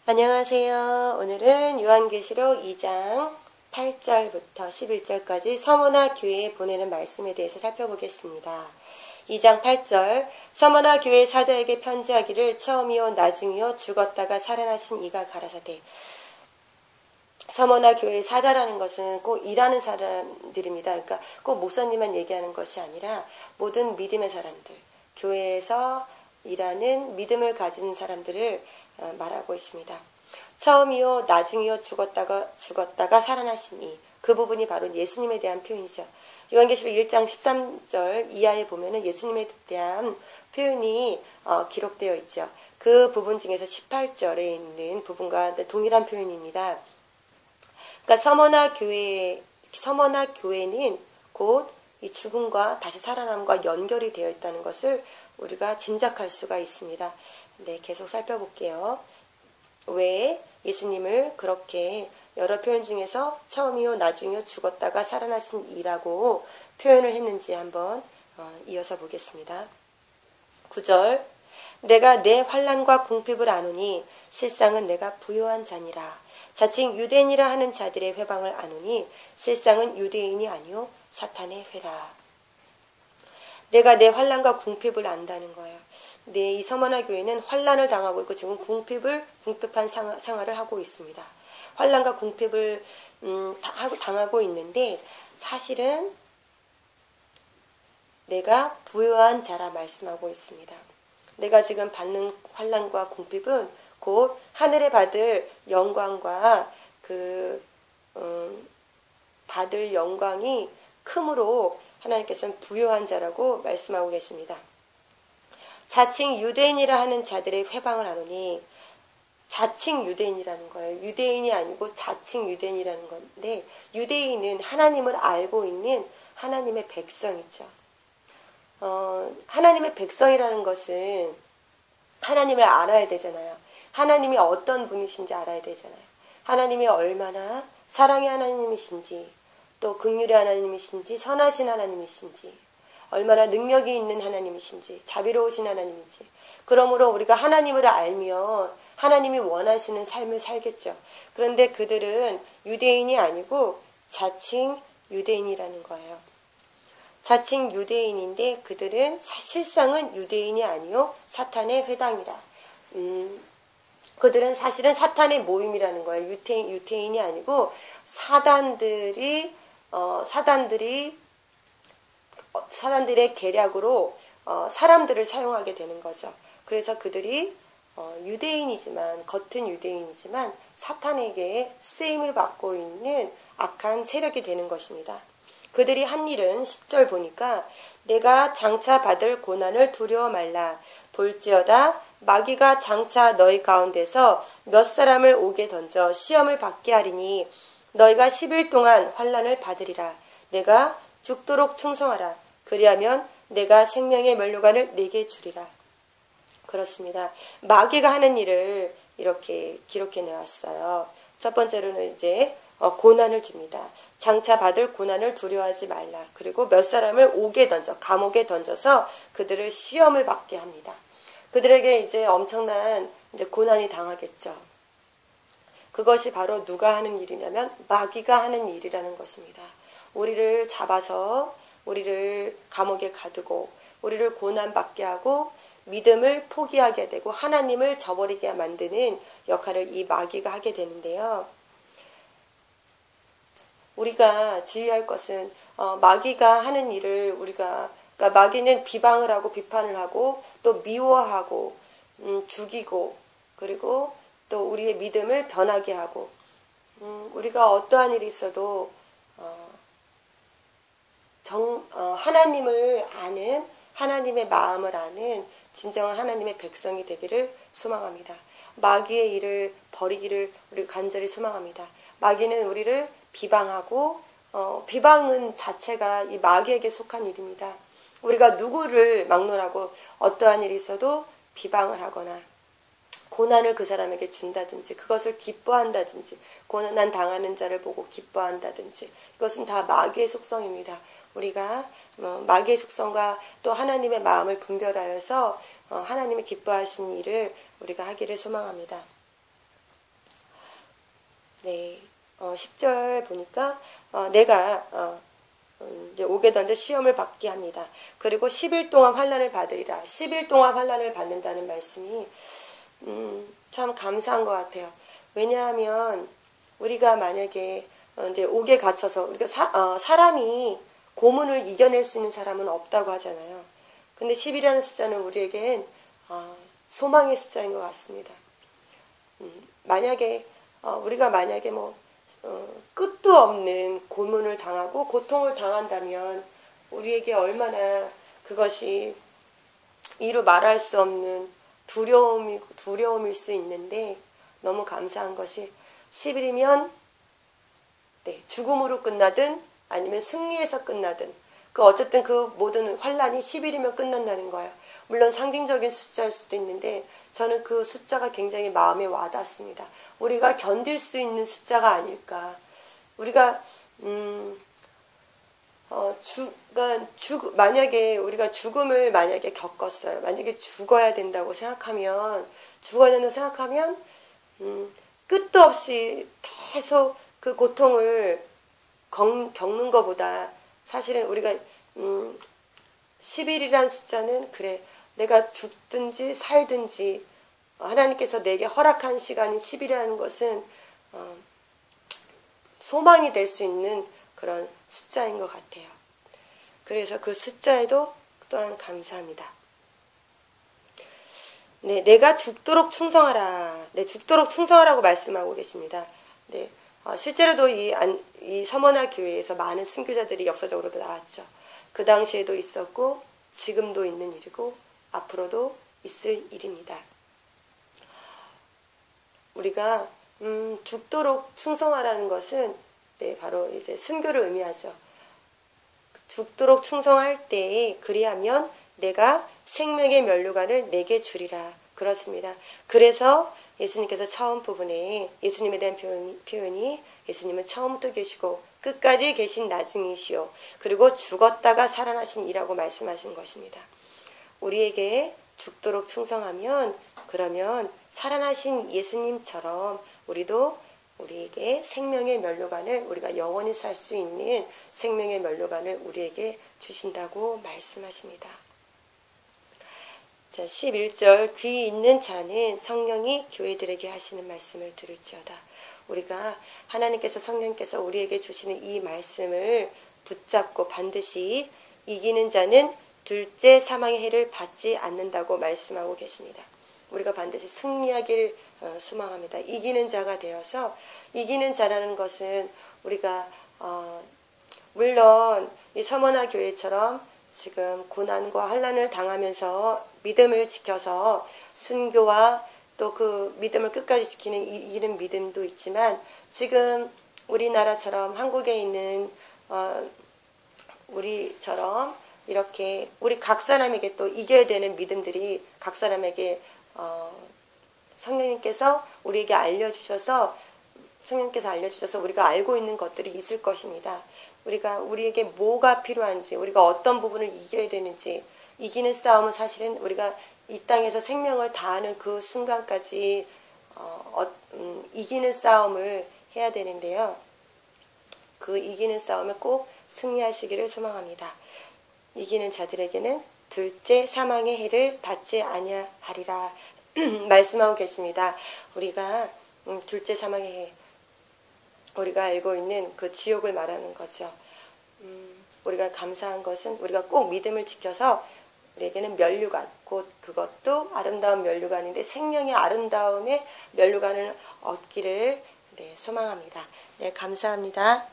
안녕하세요. 오늘은 요한계시록 2장 8절부터 11절까지 서머나 교회에 보내는 말씀에 대해서 살펴보겠습니다. 2장 8절 서머나 교회 사자에게 편지하기를 처음이요 나중이요 죽었다가 살아나신 이가 가라사대. 서머나 교회 사자라는 것은 꼭 일하는 사람들입니다. 그러니까 꼭 목사님만 얘기하는 것이 아니라 모든 믿음의 사람들, 교회에서 일하는 믿음을 가진 사람들을 말하고 있습니다. 처음이요 나중이요 죽었다가 살아나시니, 그 부분이 바로 예수님에 대한 표현이죠. 요한계시록 1장 13절 이하에 보면은 예수님에 대한 표현이 기록되어 있죠. 그 부분 중에서 18절에 있는 부분과 동일한 표현입니다. 그러니까 서머나 교회는 곧 이 죽음과 다시 살아남과 연결이 되어 있다는 것을 우리가 짐작할 수가 있습니다. 네, 계속 살펴볼게요. 왜 예수님을 그렇게 여러 표현 중에서 처음이요 나중이요 죽었다가 살아나신 이라고 표현을 했는지 한번 이어서 보겠습니다. 9절 내가 내 환난과 궁핍을 아노니 실상은 내가 부요한 자니라. 자칭 유대인이라 하는 자들의 회방을 아노니 실상은 유대인이 아니요 사탄의 회라. 내가 내 환난과 궁핍을 안다는 거예요. 네, 이 서머나 교회는 환난을 당하고 있고 지금 궁핍한 생활을 하고 있습니다. 환난과 궁핍을 당하고 있는데 사실은 내가 부요한 자라 말씀하고 있습니다. 내가 지금 받는 환난과 궁핍은 곧 하늘에 받을 영광과 받을 영광이 크므로 하나님께서는 부요한 자라고 말씀하고 계십니다. 자칭 유대인이라 하는 자들의 회방을 하노니, 자칭 유대인이라는 거예요. 유대인이 아니고 자칭 유대인이라는 건데, 유대인은 하나님을 알고 있는 하나님의 백성이죠. 하나님의 백성이라는 것은 하나님을 알아야 되잖아요. 하나님이 어떤 분이신지 알아야 되잖아요. 하나님이 얼마나 사랑의 하나님이신지, 또 긍휼의 하나님이신지, 선하신 하나님이신지, 얼마나 능력이 있는 하나님이신지, 자비로우신 하나님인지. 그러므로 우리가 하나님을 알면 하나님이 원하시는 삶을 살겠죠. 그런데 그들은 유대인이 아니고 자칭 유대인이라는 거예요. 자칭 유대인인데 그들은 사실상은 유대인이 아니요 사탄의 회당이라. 그들은 사실은 사탄의 모임이라는 거예요. 유대인이 아니고 사단들의 계략으로 사람들을 사용하게 되는 거죠. 그래서 그들이 유대인이지만, 겉은 유대인이지만 사탄에게 쓰임을 받고 있는 악한 세력이 되는 것입니다. 그들이 한 일은 10절 보니까 내가 장차 받을 고난을 두려워 말라. 볼지어다 마귀가 장차 너희 가운데서 몇 사람을 옥에 던져 시험을 받게 하리니 너희가 10일 동안 환난을 받으리라. 내가 죽도록 충성하라. 그리하면 내가 생명의 면류관을 네게 주리라. 그렇습니다. 마귀가 하는 일을 이렇게 기록해 내왔어요. 첫 번째로는 이제 고난을 줍니다. 장차 받을 고난을 두려워하지 말라. 그리고 몇 사람을 옥에 감옥에 던져서 그들을 시험을 받게 합니다. 그들에게 이제 엄청난 고난이 당하겠죠. 그것이 바로 누가 하는 일이냐면 마귀가 하는 일이라는 것입니다. 우리를 잡아서 우리를 감옥에 가두고 우리를 고난받게 하고 믿음을 포기하게 되고 하나님을 저버리게 만드는 역할을 이 마귀가 하게 되는데요. 우리가 주의할 것은 마귀가 하는 일을 그러니까 마귀는 비방을 하고 비판을 하고 또 미워하고 죽이고 그리고 또 우리의 믿음을 변하게 하고 우리가 어떠한 일이 있어도 하나님을 아는, 하나님의 마음을 아는 진정한 하나님의 백성이 되기를 소망합니다. 마귀의 일을 버리기를 우리 간절히 소망합니다. 마귀는 우리를 비방하고 비방은 자체가 이 마귀에게 속한 일입니다. 우리가 누구를 막론하고 어떠한 일이 있어도 비방을 하거나 고난을 그 사람에게 준다든지 그것을 기뻐한다든지 고난 당하는 자를 보고 기뻐한다든지 이것은 다 마귀의 속성입니다. 우리가 마귀의 속성과 또 하나님의 마음을 분별하여서 하나님의 기뻐하신 일을 우리가 하기를 소망합니다. 네, 10절 보니까 내가 이제 옥에 던져 시험을 받게 합니다. 그리고 10일 동안 환난을 받으리라. 10일 동안 환난을 받는다는 말씀이 참 감사한 것 같아요. 왜냐하면 우리가 만약에 이제 옥에 갇혀서 우리가 사람이 고문을 이겨낼 수 있는 사람은 없다고 하잖아요. 근데 10이라는 숫자는 우리에겐 소망의 숫자인 것 같습니다. 만약에 우리가 만약에 끝도 없는 고문을 당하고 고통을 당한다면 우리에게 얼마나 그것이 이루 말할 수 없는 두려움일 수 있는데, 너무 감사한 것이 10일이면 죽음으로 끝나든 아니면 승리해서 끝나든 어쨌든 그 모든 환란이 10일이면 끝난다는 거예요. 물론 상징적인 숫자일 수도 있는데 저는 그 숫자가 굉장히 마음에 와닿습니다. 우리가 견딜 수 있는 숫자가 아닐까. 우리가 만약에 우리가 죽음을 만약에 겪었어요. 만약에 죽어야 된다고 생각하면 끝도 없이 계속 그 고통을 겪는 것보다 사실은 우리가 10일이라는 숫자는 그래, 내가 죽든지 살든지 하나님께서 내게 허락한 시간이 10일이라는 것은 소망이 될 수 있는 그런 숫자인 것 같아요. 그래서 그 숫자에도 또한 감사합니다. 네, 내가 죽도록 충성하라. 네, 죽도록 충성하라고 말씀하고 계십니다. 네, 실제로도 이 서머나 교회에서 많은 순교자들이 역사적으로도 나왔죠. 그 당시에도 있었고 지금도 있는 일이고 앞으로도 있을 일입니다. 우리가 죽도록 충성하라는 것은 바로 이제 순교를 의미하죠. 죽도록 충성할 때에 그리하면 내가 생명의 면류관을 내게 주리라. 그렇습니다. 그래서 예수님께서 처음 부분에 예수님에 대한 표현이 예수님은 처음부터 계시고 끝까지 계신 나중이시오. 그리고 죽었다가 살아나신 이라고 말씀하신 것입니다. 우리에게 죽도록 충성하면 그러면 살아나신 예수님처럼 우리도 우리에게 생명의 면류관을, 우리가 영원히 살 수 있는 생명의 면류관을 우리에게 주신다고 말씀하십니다. 자, 11절 귀 있는 자는 성령이 교회들에게 하시는 말씀을 들을지어다. 우리가 하나님께서 성령께서 우리에게 주시는 이 말씀을 붙잡고 반드시 이기는 자는 둘째 사망의 해를 받지 않는다고 말씀하고 계십니다. 우리가 반드시 승리하기를 소망합니다. 이기는 자가 되어서, 이기는 자라는 것은 우리가 물론 이 서머나 교회처럼 지금 고난과 환난을 당하면서 믿음을 지켜서 순교와 또 그 믿음을 끝까지 지키는 이기는 믿음도 있지만, 지금 우리나라처럼 한국에 있는 우리처럼 이렇게 우리 각 사람에게 또 이겨야 되는 믿음들이 각 사람에게 성령님께서 알려주셔서 우리가 알고 있는 것들이 있을 것입니다. 우리에게 뭐가 필요한지, 우리가 어떤 부분을 이겨야 되는지, 이기는 싸움은 사실은 우리가 이 땅에서 생명을 다하는 그 순간까지 이기는 싸움을 해야 되는데요. 그 이기는 싸움에 꼭 승리하시기를 소망합니다. 이기는 자들에게는 둘째 사망의 해를 받지 아니하리라 말씀하고 계십니다. 우리가 둘째 사망의 해, 우리가 알고 있는 그 지옥을 말하는 거죠. 우리가 감사한 것은 우리가 꼭 믿음을 지켜서 우리에게는 면류관, 곧 그것도 아름다운 면류관인데 생명의 아름다움의 면류관을 얻기를 소망합니다. 네, 감사합니다.